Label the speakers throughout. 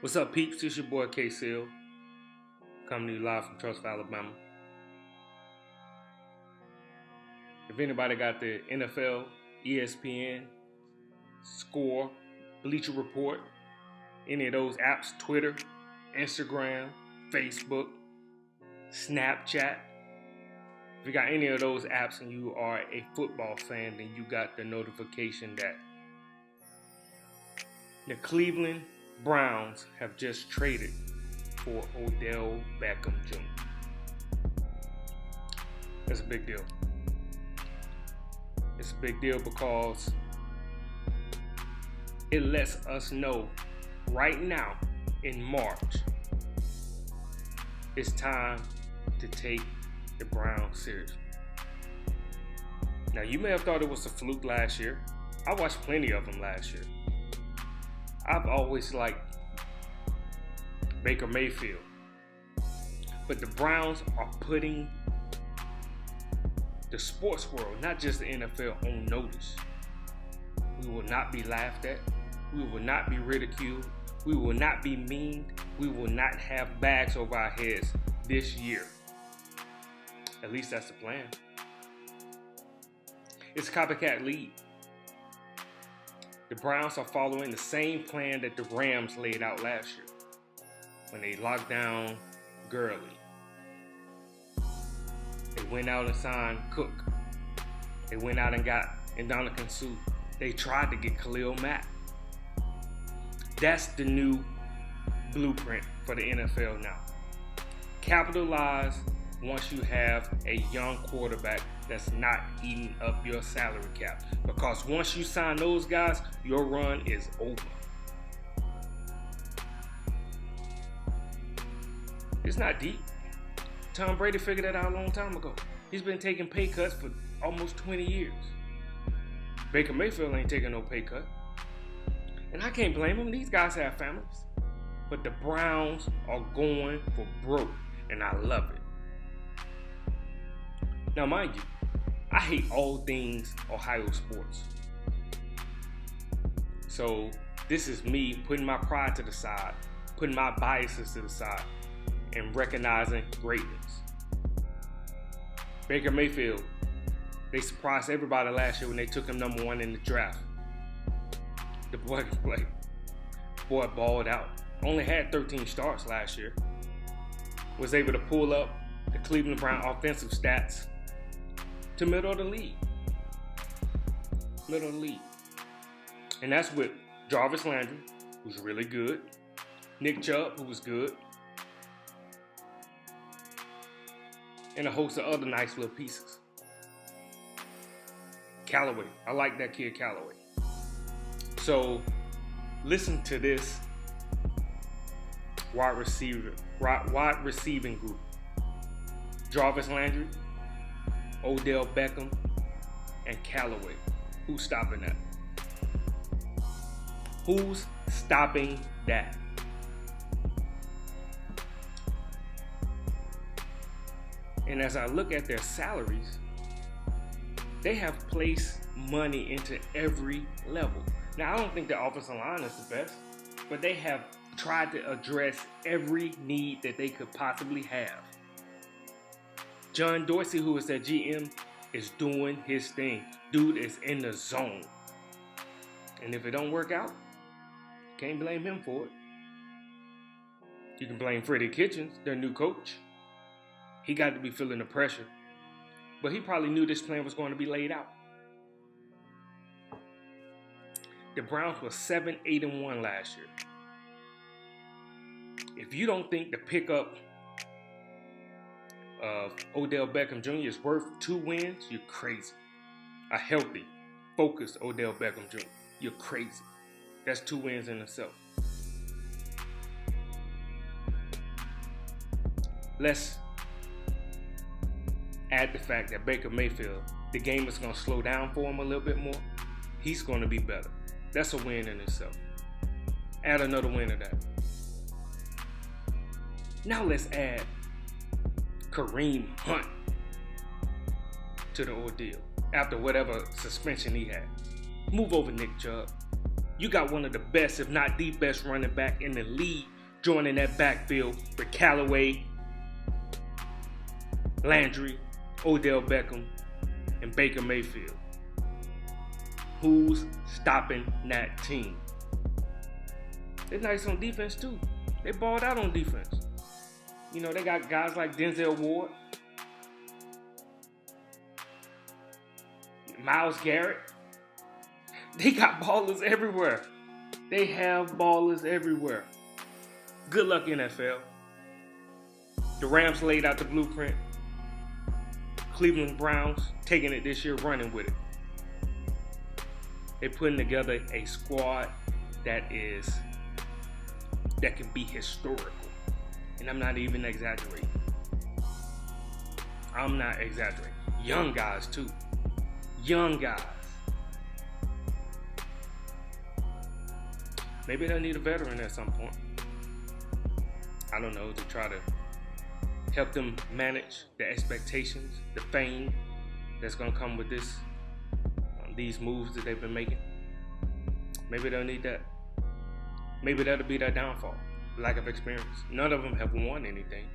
Speaker 1: What's up, peeps? It's your boy K Seal, coming to you live from Trussville, Alabama. If anybody got the NFL, ESPN, Score, Bleacher Report, any of those apps, Twitter, Instagram, Facebook, Snapchat, if you got any of those apps and you are a football fan, then you got the notification that the Cleveland Browns have just traded for Odell Beckham Jr. That's a big deal. It's a big deal because it lets us know right now in March it's time to take the Browns seriously. Now, you may have thought it was a fluke last year. I watched plenty of them last year. I've always liked Baker Mayfield. But the Browns are putting the sports world, not just the NFL, on notice. We will not be laughed at. We will not be ridiculed. We will not be memed. We will not have bags over our heads this year. At least that's the plan. It's a copycat league. The Browns are following the same plan that the Rams laid out last year when they locked down Gurley. They went out and signed Cook. They went out and got Ndamukong Suh. They tried to get Khalil Mack. That's the new blueprint for the NFL now. Capitalize once you have a young quarterback that's not eating up your salary cap. Because once you sign those guys, your run is over. It's not deep. Tom Brady figured that out a long time ago. He's been taking pay cuts for almost 20 years. Baker Mayfield ain't taking no pay cut. And I can't blame him. These guys have families. But the Browns are going for broke, and I love it. Now, mind you, I hate all things Ohio sports. So this is me putting my pride to the side, putting my biases to the side, and recognizing greatness. Baker Mayfield, they surprised everybody last year when they took him number 1 in the draft. The boy can play. Boy balled out. Only had 13 starts last year. Was able to pull up the Cleveland Browns offensive stats to middle of the league. Middle of the league. And that's with Jarvis Landry, who's really good. Nick Chubb, who was good. And a host of other nice little pieces. Callaway. I like that kid Callaway. So, listen to this wide receiving group. Jarvis Landry, Odell Beckham, and Callaway. Who's stopping that? Who's stopping that? And as I look at their salaries, they have placed money into every level. Now, I don't think their offensive line is the best, but they have tried to address every need that they could possibly have. John Dorsey, who is their GM, is doing his thing. Dude is in the zone. And if it don't work out, you can't blame him for it. You can blame Freddie Kitchens, their new coach. He got to be feeling the pressure. But he probably knew this plan was going to be laid out. The Browns were 7-8-1 last year. If you don't think the pickup of Odell Beckham Jr. is worth 2 wins, you're crazy. A healthy, focused Odell Beckham Jr. You're crazy. That's 2 wins in itself. Let's add the fact that Baker Mayfield, the game is going to slow down for him a little bit more. He's going to be better. That's a win in itself. Add another win to that. Now let's add Kareem Hunt to the ordeal after whatever suspension he had. Move over Nick Chubb. You got one of the best, if not the best running back in the league joining that backfield with Callaway, Landry, Odell Beckham, and Baker Mayfield. Who's stopping that team? They're nice on defense too. They balled out on defense. You know, they got guys like Denzel Ward, Myles Garrett. They got ballers everywhere. They have ballers everywhere. Good luck, NFL. The Rams laid out the blueprint. Cleveland Browns taking it this year, running with it. They're putting together a squad that can be historical. And I'm not even exaggerating. I'm not exaggerating. Young guys too. Young guys. Maybe they'll need a veteran at some point. I don't know, to try to help them manage the expectations, the fame that's going to come with these moves that they've been making. Maybe they'll need that. Maybe that'll be their downfall. Lack of experience. None of them have won anything.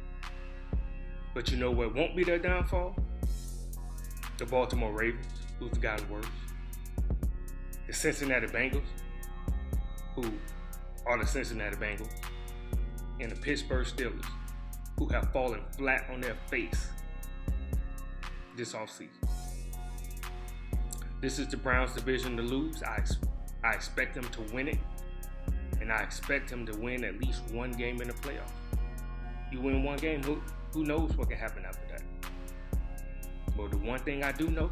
Speaker 1: But you know what won't be their downfall? The Baltimore Ravens, who've gotten worse. The Cincinnati Bengals, who are the Cincinnati Bengals. And the Pittsburgh Steelers, who have fallen flat on their face this offseason. This is the Browns' division to lose. I expect them to win it. And I expect them to win at least one game in the playoffs. You win one game, who knows what can happen after that. But the one thing I do know,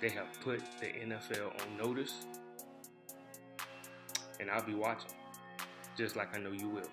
Speaker 1: they have put the NFL on notice. And I'll be watching, just like I know you will.